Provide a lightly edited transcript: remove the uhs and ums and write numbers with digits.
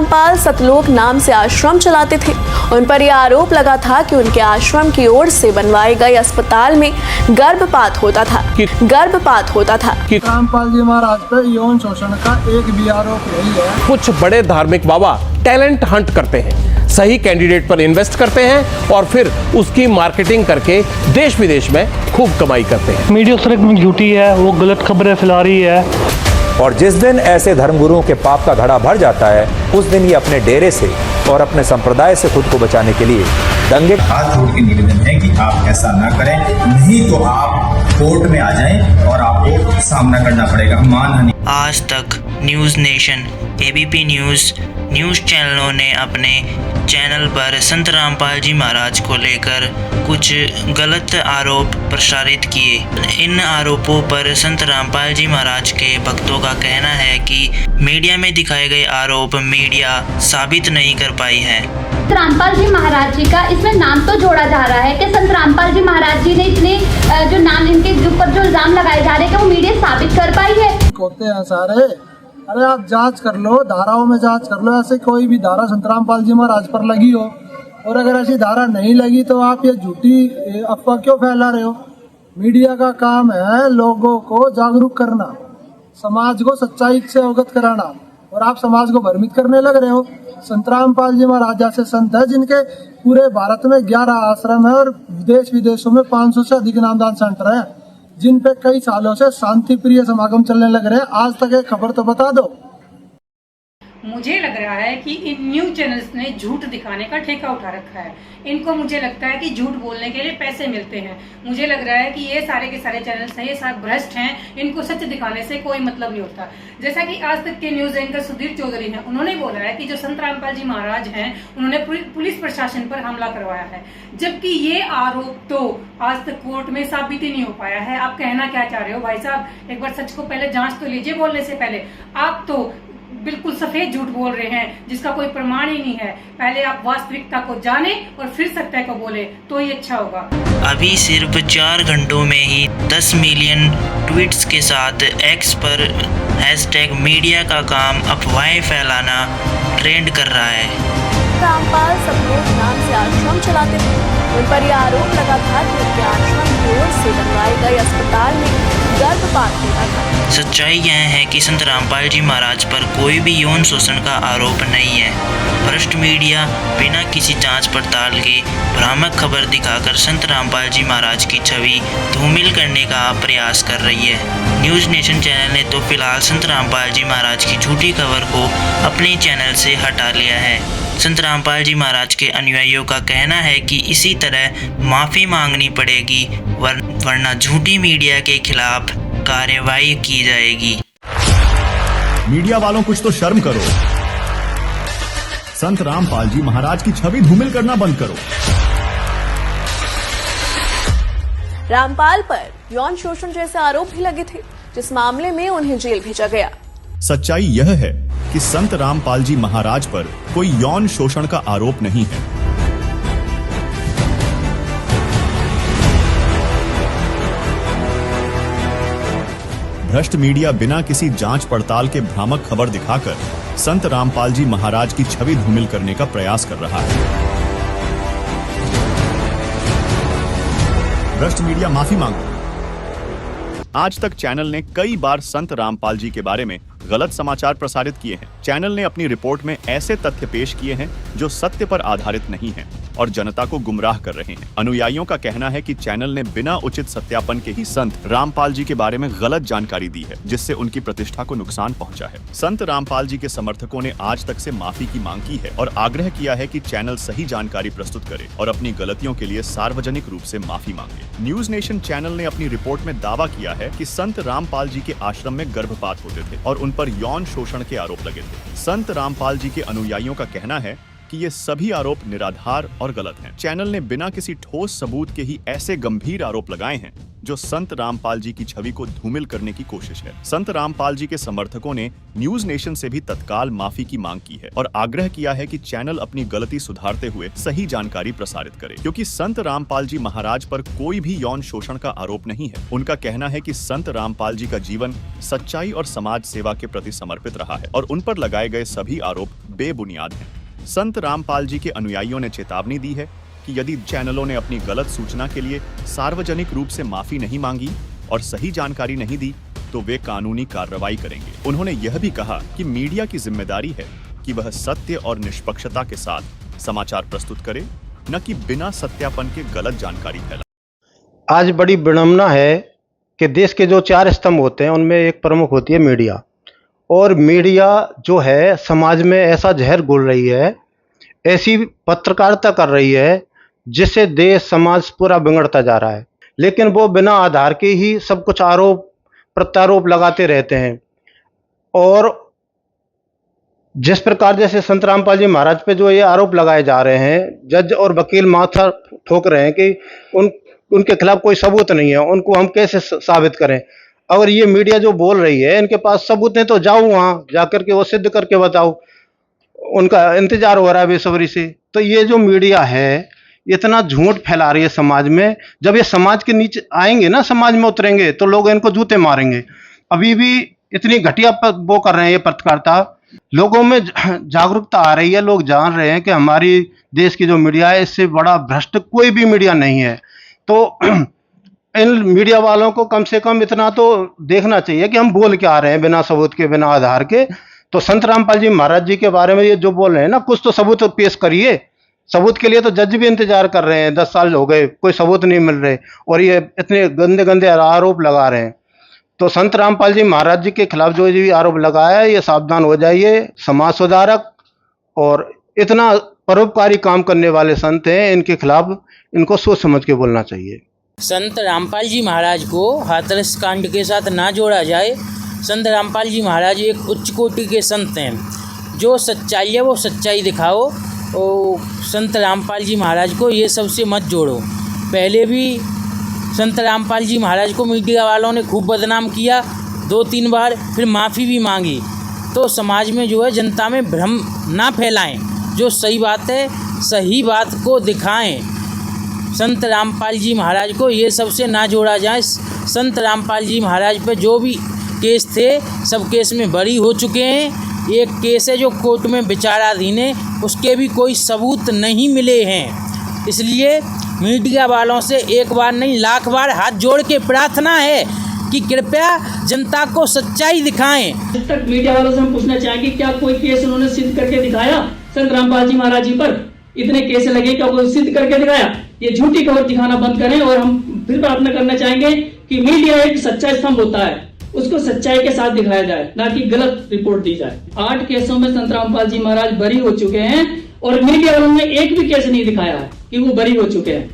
रामपाल सतलोक नाम से आश्रम चलाते थे। उन पर यह आरोप लगा था कि उनके आश्रम की ओर से बनवाए गए अस्पताल में गर्भपात होता था। रामपाल जी महाराज पर यौन शोषण का एक भी आरोप नहीं है। कुछ बड़े धार्मिक बाबा टैलेंट हंट करते हैं, सही कैंडिडेट पर इन्वेस्ट करते हैं और फिर उसकी मार्केटिंग करके देश विदेश में खूब कमाई करते हैं। मीडिया उस तरह झूठी है, वो गलत खबरें फैला रही है। और जिस दिन ऐसे धर्मगुरुओं के पाप का घड़ा भर जाता है, उस दिन ये अपने डेरे से और अपने संप्रदाय से खुद को बचाने के लिए दंगे हाथ जोड़ के निवेदन है कि आप ऐसा ना करें, नहीं तो आप कोर्ट में आ जाएं और आपको सामना करना पड़ेगा मानहानि। आज तक न्यूज़ नेशन, एबीपी न्यूज़ चैनलों ने अपने चैनल पर संत रामपाल जी महाराज को लेकर कुछ गलत आरोप प्रसारित किए। इन आरोपों पर संत रामपाल जी महाराज के भक्तों का कहना है कि मीडिया में दिखाए गए आरोप मीडिया साबित नहीं कर पाई है। संत रामपाल जी महाराज जी का इसमें नाम तो जोड़ा जा रहा है कि संत रामपाल जी महाराज जी ने इतने जो नाम इनके ऊपर जो इल्जाम लगाए जा रहे हैं कि वो मीडिया साबित कर पाई है। होते हैं सारे, अरे आप जांच कर लो, धाराओं में जांच कर लो। ऐसे कोई भी धारा संत रामपाल जी महाराज पर लगी हो और अगर ऐसी धारा नहीं लगी तो आप ये झूठी अफवाह क्यों फैला रहे हो? मीडिया का काम है लोगों को जागरूक करना, समाज को सच्चाई से अवगत कराना, और आप समाज को भ्रमित करने लग रहे हो। संत रामपाल जी महाराज जैसे संत है जिनके पूरे भारत में 11 आश्रम है और देश विदेशों में 500 से अधिक नामदान सेंटर है, जिन पे कई सालों से शांति प्रिय समागम चलने लग रहे हैं। आज तक एक खबर तो बता दो। मुझे लग रहा है कि इन न्यूज चैनल्स ने झूठ दिखाने का ठेका उठा रखा है। इनको मुझे लगता है कि झूठ बोलने के लिए पैसे मिलते हैं। मुझे लग रहा है कि ये सारे के सारे चैनल्स हैं, ये सारे भ्रष्ट हैं। इनको सच दिखाने से कोई मतलब नहीं होता। जैसा कि आज तक के न्यूज एंकर सुधीर चौधरी हैं, उन्होंने बोला है कि जो संत रामपाल जी महाराज हैं उन्होंने पुलिस प्रशासन पर हमला करवाया है, जबकि ये आरोप तो आज तक कोर्ट में साबित ही नहीं हो पाया है। आप कहना क्या चाह रहे हो भाई साहब? एक बार सच को पहले जांच तो लीजिए बोलने से पहले। आप तो बिल्कुल सफेद झूठ बोल रहे हैं जिसका कोई प्रमाण ही नहीं है। पहले आप वास्तविकता को जाने और फिर सत्य को बोले तो ही अच्छा होगा। अभी सिर्फ 4 घंटों में ही 10 मिलियन ट्वीट्स के साथ एक्स पर #मीडिया का काम अफवाहें फैलाना ट्रेंड कर रहा है। रामपाल सतलोक नाम से आश्रम चलाते थे। उन पर यह आरोप लगा था कि उनके आश्रम की ओर से बनवाए गए अस्पताल में गर्भपात होता था। सच्चाई यह है कि संत रामपाल जी महाराज पर कोई भी यौन शोषण का आरोप नहीं है। भ्रष्ट मीडिया बिना किसी जांच पड़ताल के भ्रामक खबर दिखाकर संत रामपाल जी महाराज की छवि धूमिल करने का प्रयास कर रही है। न्यूज़ नेशन चैनल ने तो फिलहाल संत रामपाल जी महाराज की झूठी खबर को अपने चैनल से हटा लिया है। संत रामपाल जी महाराज के अनुयायियों का कहना है कि इसी तरह माफ़ी मांगनी पड़ेगी, वरना झूठी मीडिया के खिलाफ कार्रवाई की जाएगी। मीडिया वालों कुछ तो शर्म करो। संत रामपाल जी महाराज की छवि धूमिल करना बंद करो। रामपाल पर यौन शोषण जैसे आरोप भी लगे थे, जिस मामले में उन्हें जेल भेजा गया। सच्चाई यह है कि संत रामपाल जी महाराज पर कोई यौन शोषण का आरोप नहीं है। भ्रष्ट मीडिया बिना किसी जांच पड़ताल के भ्रामक खबर दिखाकर संत रामपाल जी महाराज की छवि धूमिल करने का प्रयास कर रहा है। भ्रष्ट मीडिया माफी मांगो। आज तक चैनल ने कई बार संत रामपाल जी के बारे में गलत समाचार प्रसारित किए हैं। चैनल ने अपनी रिपोर्ट में ऐसे तथ्य पेश किए हैं जो सत्य पर आधारित नहीं हैं और जनता को गुमराह कर रहे हैं। अनुयायियों का कहना है कि चैनल ने बिना उचित सत्यापन के ही संत रामपाल जी के बारे में गलत जानकारी दी है, जिससे उनकी प्रतिष्ठा को नुकसान पहुंचा है। संत रामपाल जी के समर्थकों ने आज तक से माफी की मांग की है और आग्रह किया है कि चैनल सही जानकारी प्रस्तुत करे और अपनी गलतियों के लिए सार्वजनिक रूप से माफी मांगे। न्यूज नेशन चैनल ने अपनी रिपोर्ट में दावा किया है कि संत रामपाल जी के आश्रम में गर्भपात होते थे और उन पर यौन शोषण के आरोप लगे थे। संत रामपाल जी के अनुयायियों का कहना है कि ये सभी आरोप निराधार और गलत हैं। चैनल ने बिना किसी ठोस सबूत के ही ऐसे गंभीर आरोप लगाए हैं जो संत रामपाल जी की छवि को धूमिल करने की कोशिश है। संत रामपाल जी के समर्थकों ने न्यूज नेशन से भी तत्काल माफी की मांग की है और आग्रह किया है कि चैनल अपनी गलती सुधारते हुए सही जानकारी प्रसारित करे, क्योंकि संत रामपाल जी महाराज पर कोई भी यौन शोषण का आरोप नहीं है। उनका कहना है कि संत रामपाल जी का जीवन सच्चाई और समाज सेवा के प्रति समर्पित रहा है और उन पर लगाए गए सभी आरोप बेबुनियाद हैं। संत रामपाल जी के अनुयायियों ने चेतावनी दी है कि यदि चैनलों ने अपनी गलत सूचना के लिए सार्वजनिक रूप से माफी नहीं मांगी और सही जानकारी नहीं दी तो वे कानूनी कार्रवाई करेंगे। उन्होंने यह भी कहा कि मीडिया की जिम्मेदारी है कि वह सत्य और निष्पक्षता के साथ समाचार प्रस्तुत करे, न कि बिना सत्यापन के गलत जानकारी फैलाए। आज बड़ी विडंबना है कि देश के जो 4 स्तंभ होते हैं उनमें एक प्रमुख होती है मीडिया, और मीडिया जो है समाज में ऐसा जहर घोल रही है, ऐसी पत्रकारिता कर रही है जिससे देश समाज पूरा बिगड़ता जा रहा है। लेकिन वो बिना आधार के ही सब कुछ आरोप प्रत्यारोप लगाते रहते हैं। और जिस प्रकार जैसे संत रामपाल जी महाराज पे जो ये आरोप लगाए जा रहे हैं, जज और वकील माथा ठोक रहे हैं कि उनके खिलाफ कोई सबूत नहीं है, उनको हम कैसे साबित करें। अगर ये मीडिया जो बोल रही है इनके पास सबूत है तो जाओ वहां जाकर के वो सिद्ध करके बताओ, उनका इंतजार हो रहा है बेसब्री से। तो ये जो मीडिया है इतना झूठ फैला रही है समाज में, जब ये समाज के नीचे आएंगे ना, समाज में उतरेंगे तो लोग इनको जूते मारेंगे। अभी भी इतनी घटिया वो कर रहे हैं ये पत्रकारिता, लोगों में जागरूकता आ रही है, लोग जान रहे हैं कि हमारी देश की जो मीडिया है इससे बड़ा भ्रष्ट कोई भी मीडिया नहीं है। तो इन मीडिया वालों को कम से कम इतना तो देखना चाहिए कि हम बोल क्या रहे हैं बिना सबूत के, बिना आधार के। तो संत रामपाल जी महाराज जी के बारे में ये जो बोल रहे हैं ना, कुछ तो सबूत पेश करिए। सबूत के लिए तो जज भी इंतजार कर रहे हैं, 10 साल हो गए, कोई सबूत नहीं मिल रहे और ये इतने गंदे गंदे आरोप लगा रहे हैं। तो संत रामपाल जी महाराज जी के खिलाफ जो भी आरोप लगाया है ये सावधान हो जाइए। समाज सुधारक और इतना परोपकारी काम करने वाले संत हैं, इनके खिलाफ इनको सोच समझ के बोलना चाहिए। संत रामपाल जी महाराज को हाथरस कांड के साथ ना जोड़ा जाए। संत रामपाल जी महाराज एक उच्च कोटि के संत हैं, जो सच्चाई है वो सच्चाई दिखाओ। और संत रामपाल जी महाराज को ये सबसे मत जोड़ो। पहले भी संत रामपाल जी महाराज को मीडिया वालों ने खूब बदनाम किया 2-3 बार, फिर माफ़ी भी मांगी। तो समाज में जो है जनता में भ्रम ना फैलाएं, जो सही बात है सही बात को दिखाएं। संत रामपाल जी महाराज को ये सबसे ना जोड़ा जाए। संत रामपाल जी महाराज पे जो भी केस थे सब केस में बरी हो चुके हैं। एक केस है जो कोर्ट में विचाराधीन है, उसके भी कोई सबूत नहीं मिले हैं। इसलिए मीडिया वालों से एक बार नहीं लाख बार हाथ जोड़ के प्रार्थना है कि कृपया जनता को सच्चाई दिखाएं। जब तक मीडिया वालों से हम पूछना चाहेंगे क्या कोई केस उन्होंने सिद्ध करके दिखाया संत रामपाल जी महाराज जी पर? इतने केस लगे, क्या कोई सिद्ध करके दिखाया? ये झूठी खबर दिखाना बंद करें। और हम फिर प्रार्थना करना चाहेंगे कि मीडिया एक सच्चा स्तंभ होता है, उसको सच्चाई के साथ दिखाया जाए, ना कि गलत रिपोर्ट दी जाए। 8 केसों में संत रामपाल जी महाराज बरी हो चुके हैं और मीडिया वालों ने एक भी केस नहीं दिखाया है कि वो बरी हो चुके हैं।